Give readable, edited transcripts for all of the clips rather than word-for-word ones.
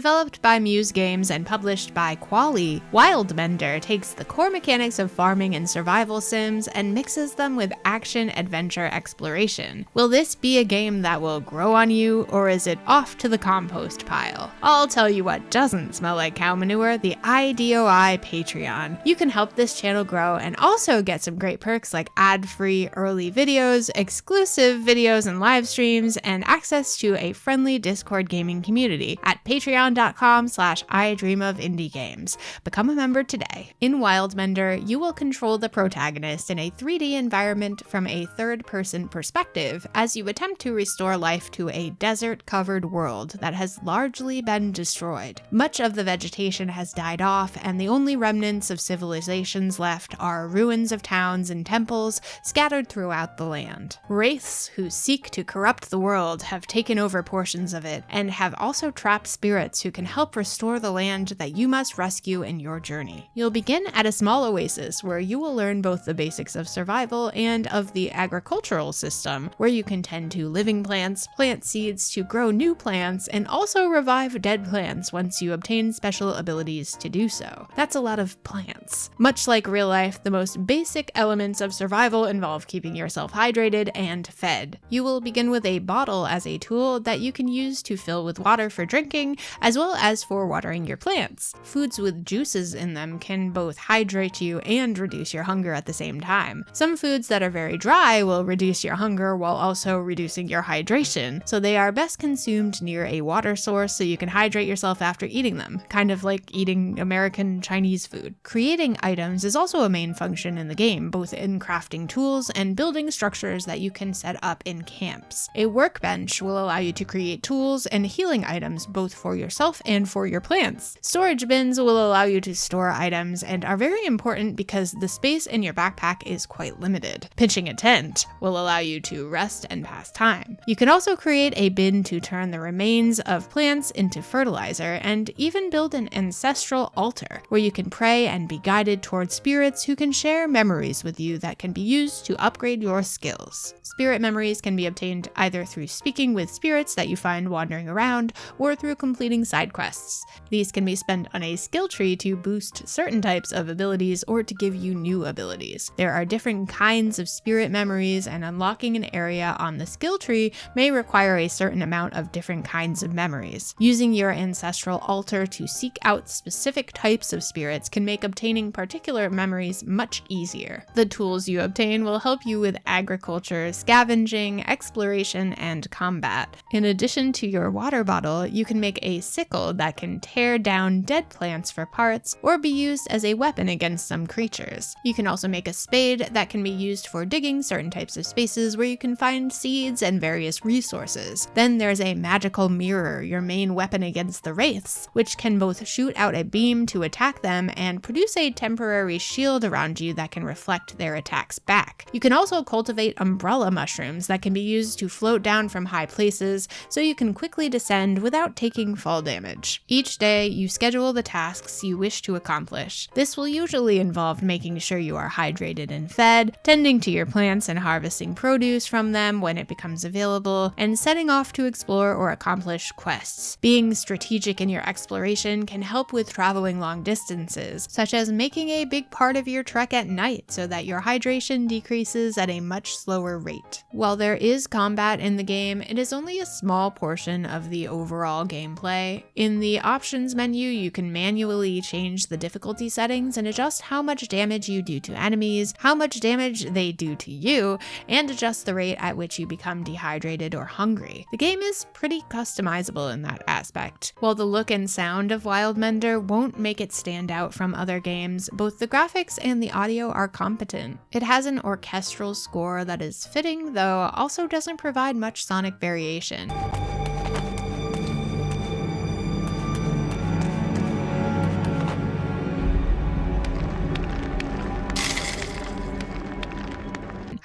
Developed by Muse Games and published by Quali, Wildmender takes the core mechanics of farming and survival sims and mixes them with action-adventure exploration. Will this be a game that will grow on you, or is it off to the compost pile? I'll tell you what doesn't smell like cow manure: the IDOI Patreon. You can help this channel grow and also get some great perks like ad-free early videos, exclusive videos and live streams, and access to a friendly Discord gaming community at patreon.com/idreamofindiegames. Become a member today. In Wildmender, you will control the protagonist in a 3D environment from a third-person perspective as you attempt to restore life to a desert-covered world that has largely been destroyed. Much of the vegetation has died off, and the only remnants of civilizations left are ruins of towns and temples scattered throughout the land. Wraiths who seek to corrupt the world have taken over portions of it, and have also trapped spirits who can help restore the land that you must rescue in your journey. You'll begin at a small oasis where you will learn both the basics of survival and of the agricultural system, where you can tend to living plants, plant seeds to grow new plants, and also revive dead plants once you obtain special abilities to do so. That's a lot of plants. Much like real life, the most basic elements of survival involve keeping yourself hydrated and fed. You will begin with a bottle as a tool that you can use to fill with water for drinking, as well as for watering your plants. Foods with juices in them can both hydrate you and reduce your hunger at the same time. Some foods that are very dry will reduce your hunger while also reducing your hydration, so they are best consumed near a water source so you can hydrate yourself after eating them, kind of like eating American Chinese food. Creating items is also a main function in the game, both in crafting tools and building structures that you can set up in camps. A workbench will allow you to create tools and healing items both for yourself and for your plants. Storage bins will allow you to store items and are very important because the space in your backpack is quite limited. Pitching a tent will allow you to rest and pass time. You can also create a bin to turn the remains of plants into fertilizer, and even build an ancestral altar where you can pray and be guided towards spirits who can share memories with you that can be used to upgrade your skills. Spirit memories can be obtained either through speaking with spirits that you find wandering around or through completing side quests. These can be spent on a skill tree to boost certain types of abilities or to give you new abilities. There are different kinds of spirit memories, and unlocking an area on the skill tree may require a certain amount of different kinds of memories. Using your ancestral altar to seek out specific types of spirits can make obtaining particular memories much easier. The tools you obtain will help you with agriculture, scavenging, exploration, and combat. In addition to your water bottle, you can make a sickle that can tear down dead plants for parts or be used as a weapon against some creatures. You can also make a spade that can be used for digging certain types of spaces where you can find seeds and various resources. Then there's a magical mirror, your main weapon against the wraiths, which can both shoot out a beam to attack them and produce a temporary shield around you that can reflect their attacks back. You can also cultivate umbrella mushrooms that can be used to float down from high places so you can quickly descend without taking fall damage. Each day, you schedule the tasks you wish to accomplish. This will usually involve making sure you are hydrated and fed, tending to your plants and harvesting produce from them when it becomes available, and setting off to explore or accomplish quests. Being strategic in your exploration can help with traveling long distances, such as making a big part of your trek at night so that your hydration decreases at a much slower rate. While there is combat in the game, it is only a small portion of the overall gameplay. In the options menu, you can manually change the difficulty settings and adjust how much damage you do to enemies, how much damage they do to you, and adjust the rate at which you become dehydrated or hungry. The game is pretty customizable in that aspect. While the look and sound of Wildmender won't make it stand out from other games, both the graphics and the audio are competent. It has an orchestral score that is fitting, though also doesn't provide much sonic variation.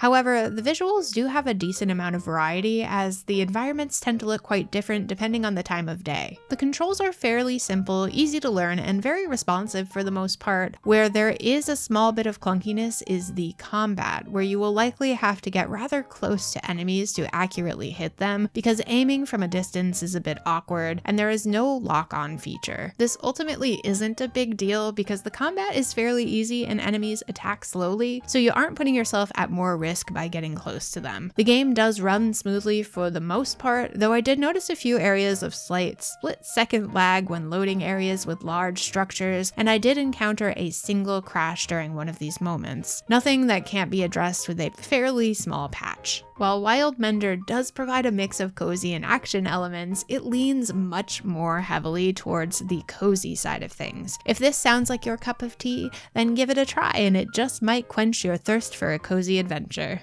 However, the visuals do have a decent amount of variety, as the environments tend to look quite different depending on the time of day. The controls are fairly simple, easy to learn, and very responsive for the most part. Where there is a small bit of clunkiness is the combat, where you will likely have to get rather close to enemies to accurately hit them, because aiming from a distance is a bit awkward, and there is no lock-on feature. This ultimately isn't a big deal because the combat is fairly easy and enemies attack slowly, so you aren't putting yourself at more risk by getting close to them. The game does run smoothly for the most part, though I did notice a few areas of slight split-second lag when loading areas with large structures, and I did encounter a single crash during one of these moments. Nothing that can't be addressed with a fairly small patch. While Wildmender does provide a mix of cozy and action elements, it leans much more heavily towards the cozy side of things. If this sounds like your cup of tea, then give it a try and it just might quench your thirst for a cozy adventure.